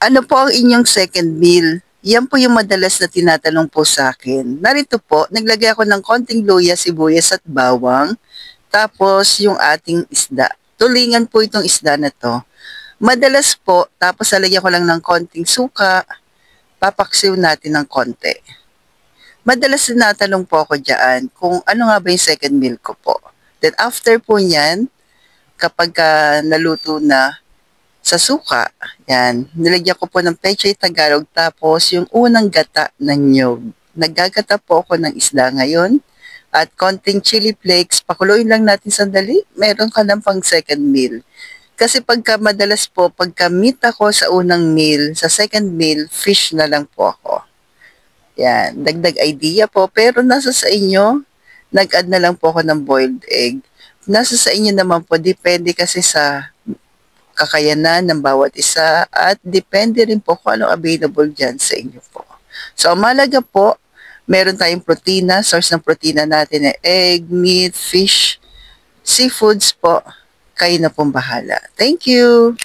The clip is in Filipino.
Ano po ang inyong second meal? Yan po yung madalas na tinatanong po sa akin. Narito po, naglagay ako ng konting luya, sibuyas at bawang. Tapos yung ating isda. Tulingan po itong isda na to. Madalas po, tapos lalagyan ko lang ng konting suka, papaksiw natin ng konti. Madalas tinatanong po ako dyan kung ano nga ba yung second meal ko po. Then after po niyan, kapag naluto na, sa suka, yan, nilagyan ko po ng pechay Tagalog tapos yung unang gata ng niyog. Naggagata po ako ng isda ngayon at konting chili flakes, pakuluin lang natin sandali, meron ka ng pang second meal. Kasi pagka madalas po, pagka meat ako sa unang meal, sa second meal, fish na lang po ako. Yan, dagdag idea po, pero nasa sa inyo, nag-add na lang po ako ng boiled egg. Nasa sa inyo naman po, depende kasi sa kakayanan ng bawat isa at depende rin po kung anong available dyan sa inyo po. So, ang mahalaga po, meron tayong protina, source ng protina natin ay egg, meat, fish, seafoods po. Kayo na pong bahala. Thank you!